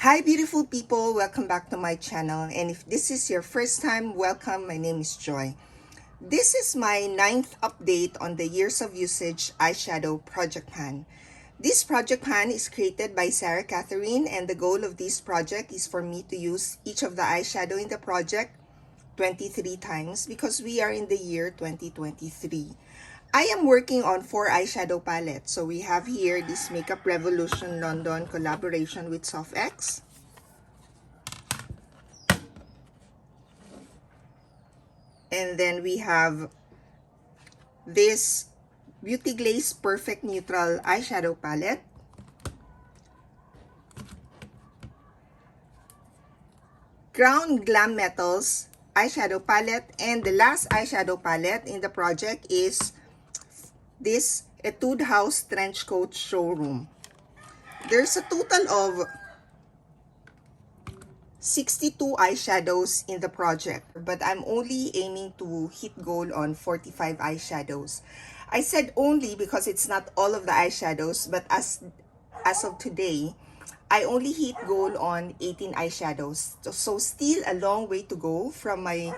Hi beautiful people, welcome back to my channel, and if this is your first time, welcome. My name is Joy. This is my 9th update on the years of usage eyeshadow project pan. This project pan is created by Sarah Catherine, and the goal of this project is for me to use each of the eyeshadow in the project 23 times because we are in the year 2023. I am working on 4 eyeshadow palettes. So we have here this Makeup Revolution London collaboration with SoftX. And then we have this Beauty Glaze Perfect Neutral eyeshadow palette. Crown Glam Metals eyeshadow palette. And the last eyeshadow palette in the project is this Etude House Trench Coat Showroom. There's a total of 62 eyeshadows in the project, but I'm only aiming to hit goal on 45 eyeshadows. I said only because it's not all of the eyeshadows, but as of today, I only hit goal on 18 eyeshadows. So still a long way to go from my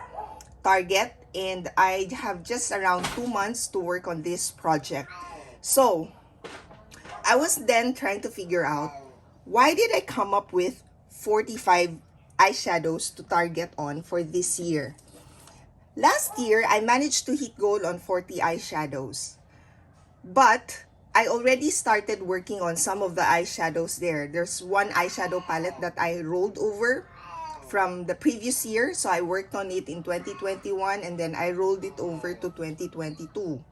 target, and I have just around 2 months to work on this project. So I was then trying to figure out, why did I come up with 45 eyeshadows to target on for this year? Last year, I managed to hit goal on 40 eyeshadows. But I already started working on some of the eyeshadows there. There's one eyeshadow palette that I rolled over from the previous year. So I worked on it in 2021 and then I rolled it over to 2022.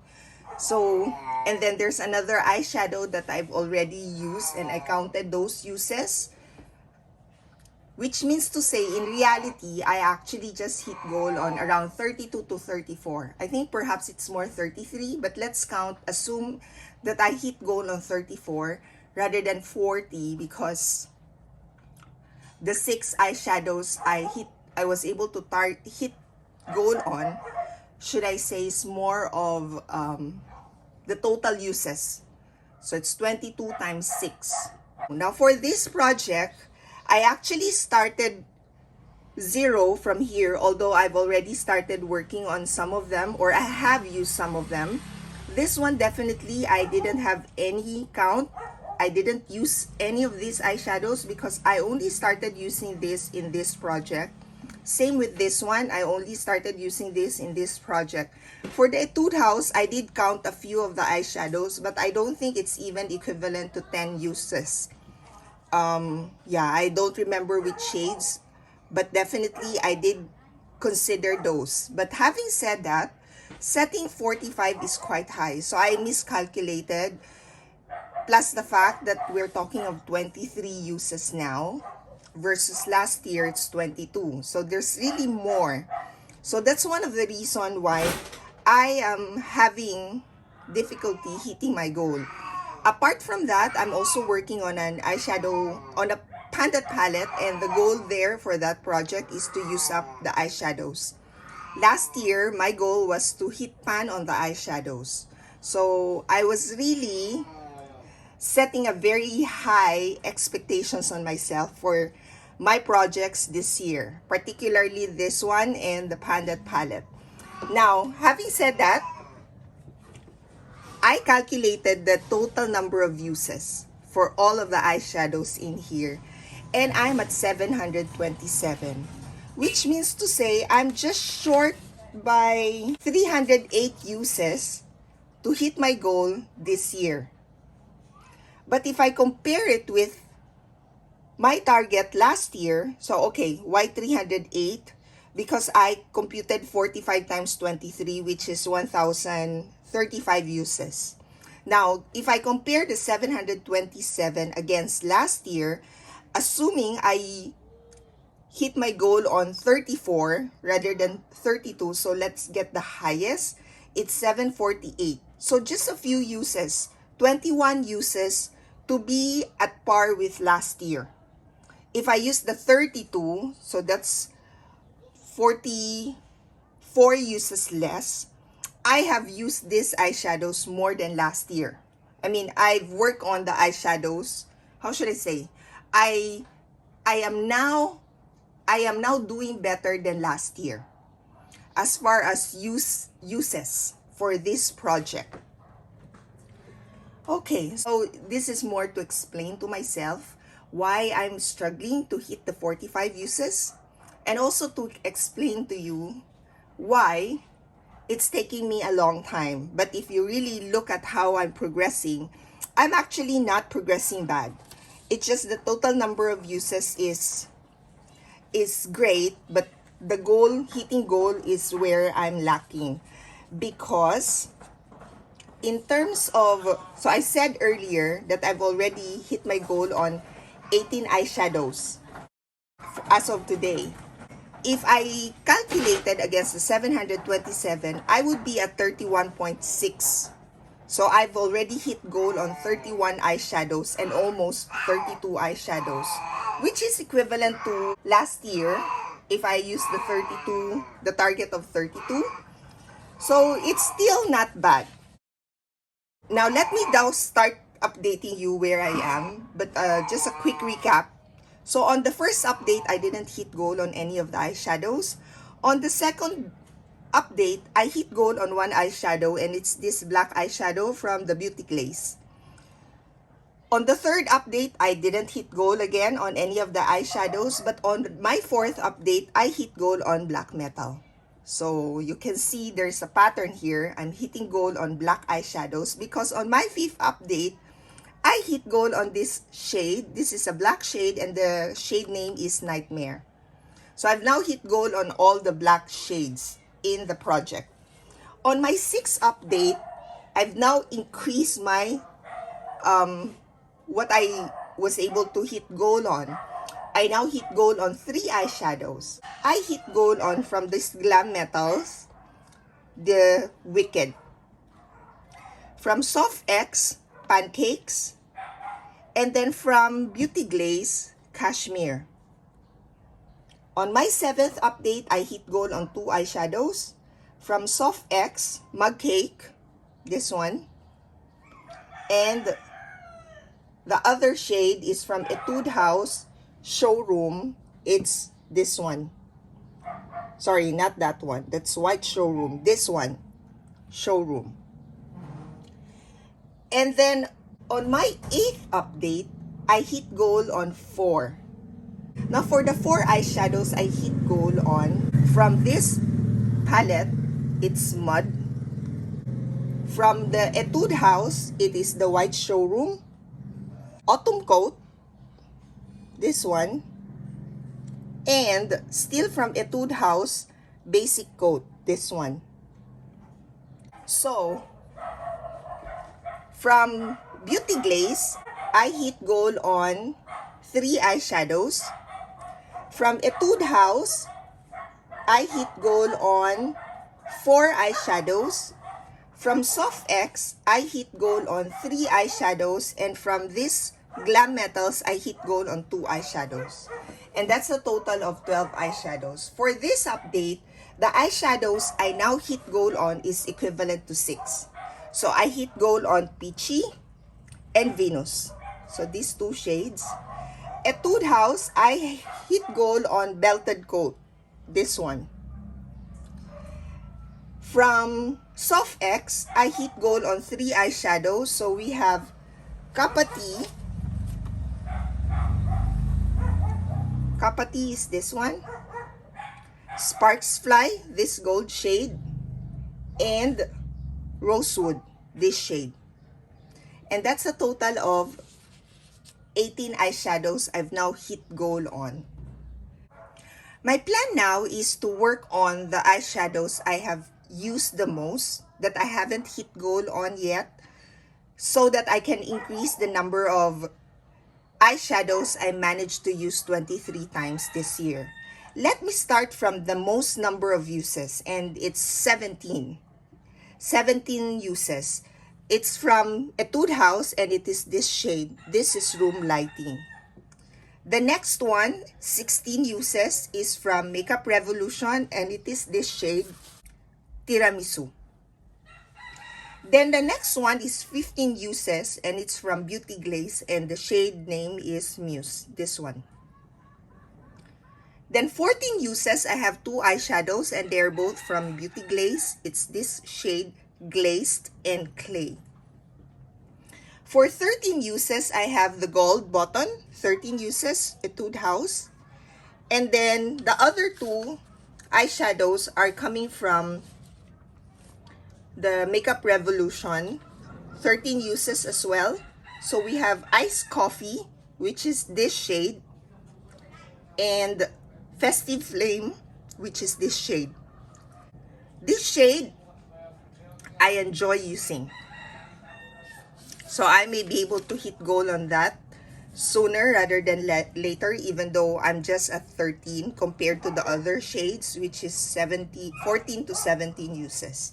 So, and then there's another eyeshadow that I've already used and I counted those uses. Which means to say, in reality, I actually just hit goal on around 32 to 34. I think perhaps it's more 33, but let's assume that I hit goal on 34 rather than 40 because the 6 eyeshadows I was able to hit goal on, should I say, is more of the total uses. So it's 22 times 6. Now for this project, I actually started 0 from here, although I've already started working on some of them, or I have used some of them. This one definitely I didn't have any count. I didn't use any of these eyeshadows because I only started using this in this project. Same with this one, I only started using this in this project. For the Etude House, I did count a few of the eyeshadows, but I don't think it's even equivalent to 10 uses. Yeah, I don't remember which shades, but definitely I did consider those. But having said that, setting 45 is quite high, so I miscalculated, plus the fact that we're talking of 23 uses now versus last year it's 22, so there's really more. So that's one of the reasons why I am having difficulty hitting my goal. Apart from that, I'm also working on an eyeshadow, on a Panda palette, and the goal there for that project is to use up the eyeshadows. Last year, my goal was to hit pan on the eyeshadows. So I was really setting a very high expectations on myself for my projects this year, particularly this one and the Panda palette. Now, having said that, I calculated the total number of uses for all of the eyeshadows in here, and I'm at 727, which means to say I'm just short by 308 uses to hit my goal this year. But if I compare it with my target last year, so okay, why 308? Because I computed 45 times 23, which is 1,035 uses. Now, if I compare the 727 against last year, assuming I hit my goal on 34 rather than 32, so let's get the highest, it's 748. So just a few uses, 21 uses to be at par with last year. If I use the 32, so that's 44 uses less, I have used these eyeshadows more than last year. I mean, I've worked on the eyeshadows. How should I say? I I am now doing better than last year as far as uses for this project. Okay, so this is more to explain to myself why I'm struggling to hit the 45 uses, and also to explain to you why it's taking me a long time. But if you really look at how I'm progressing, I'm actually not progressing bad. It's just the total number of uses is great, but the hitting goal is where I'm lacking. Because in terms of, so I said earlier that I've already hit my goal on 18 eyeshadows as of today. If I calculated against the 727, I would be at 31.6. So I've already hit goal on 31 eyeshadows and almost 32 eyeshadows, which is equivalent to last year if I use the target of 32. So it's still not bad. Now let me now start updating you where I am, but just a quick recap. So on the first update, I didn't hit goal on any of the eyeshadows. On the second update, I hit goal on one eyeshadow, and it's this black eyeshadow from the Beauty Glaze. On the third update, I didn't hit goal again on any of the eyeshadows, but on my fourth update, I hit goal on black metal. So you can see there's a pattern here. I'm hitting goal on black eyeshadows because on my fifth update, I hit goal on this shade. This is a black shade and the shade name is Nightmare. So I've now hit goal on all the black shades in the project. On my sixth update, I've now increased my what I was able to hit goal on. I now hit goal on 3 eyeshadows. I hit goal on from this Glam Metals, the Wicked. From Soft X, Pancakes. And then from Beauty Glaze, Cashmere. On my 7th update, I hit goal on 2 eyeshadows. From Soft X, Mug Cake, this one. And the other shade is from Etude House, Showroom. It's this one. Sorry, not that one. That's White Showroom. This one, Showroom. And then on my 8th update, I hit goal on 4. Now for the 4 eyeshadows, I hit goal on from this palette, it's Mud. From the Etude House, it is the White Showroom. Autumn Coat, this one. And still from Etude House, Basic Coat, this one. So, from Beauty Glaze, I hit goal on 3 eyeshadows. From Etude House, I hit goal on 4 eyeshadows. From Soft X, I hit goal on 3 eyeshadows. And from this Glam Metals, I hit goal on 2 eyeshadows. And that's a total of 12 eyeshadows. For this update, the eyeshadows I now hit goal on is equivalent to 6. So I hit goal on Peachy and Venus. So these 2 shades. Etude House, I hit goal on Belted Coat. This one. From Soft X, I hit goal on 3 eyeshadows. So we have Kapati. Kapati is this one. Sparks Fly, this gold shade. And Rosewood, this shade. And that's a total of 18 eyeshadows I've now hit goal on. My plan now is to work on the eyeshadows I have used the most, that I haven't hit goal on yet, so that I can increase the number of eyeshadows I managed to use 23 times this year. Let me start from the most number of uses, and it's 17. 17 uses. It's from Etude House, and it is this shade. This is Room Lighting. The next one, 16 uses, is from Makeup Revolution, and it is this shade, Tiramisu. Then the next one is 15 uses, and it's from Beauty Glaze, and the shade name is Muse, this one. Then 14 uses, I have two eyeshadows and they're both from Beauty Glaze. It's this shade, Glazed and Clay. For 13 uses, I have the Gold Button, 13 uses, Etude House. And then the other two eyeshadows are coming from the Makeup Revolution, 13 uses as well. So we have Iced Coffee, which is this shade, and Festive Flame, which is this shade. This shade, I enjoy using. So I may be able to hit goal on that sooner rather than later, even though I'm just at 13 compared to the other shades, which is 14 to 17 uses.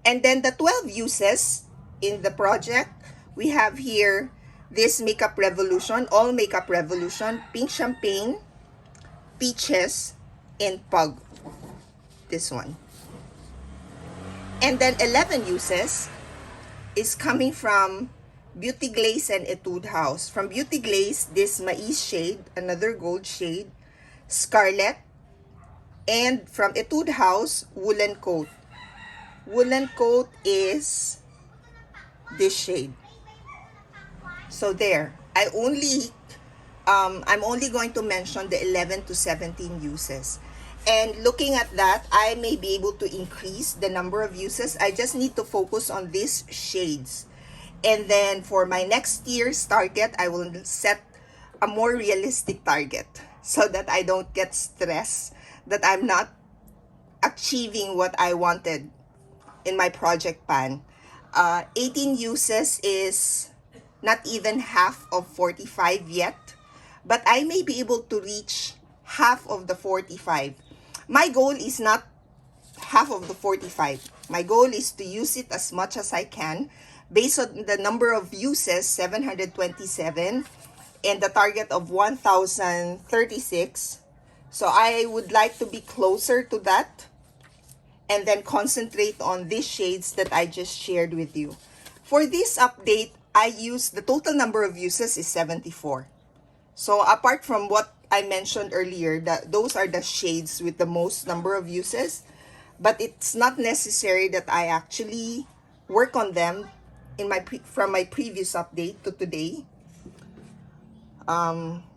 And then the 12 uses in the project, we have here this Makeup Revolution, All Makeup Revolution, Pink Champagne, Peaches, and Pug. This one. And then 11 uses is coming from Beauty Glaze and Etude House. From Beauty Glaze, this Mais shade, another gold shade, Scarlet, and from Etude House, Woolen Coat. Woolen Coat is this shade. So there, I'm only going to mention the 11 to 17 uses. And looking at that, I may be able to increase the number of uses. I just need to focus on these shades. And then for my next year's target, I will set a more realistic target so that I don't get stressed that I'm not achieving what I wanted in my project pan. 18 uses is not even half of 45 yet, but I may be able to reach half of the 45. My goal is not half of the 45. My goal is to use it as much as I can based on the number of uses, 727, and the target of 1,036. So I would like to be closer to that and then concentrate on these shades that I just shared with you. For this update, I use the total number of uses is 74. So apart from what I mentioned earlier, that those are the shades with the most number of uses, but it's not necessary that I actually work on them in from my previous update to today.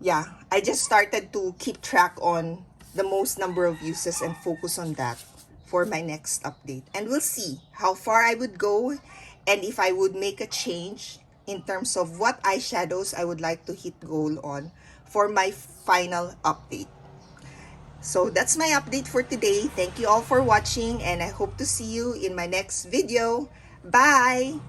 Yeah, I just started to keep track on the most number of uses and focus on that for my next update. And we'll see how far I would go and if I would make a change in terms of what eyeshadows I would like to hit goal on for my final update. So that's my update for today. Thank you all for watching and I hope to see you in my next video. Bye!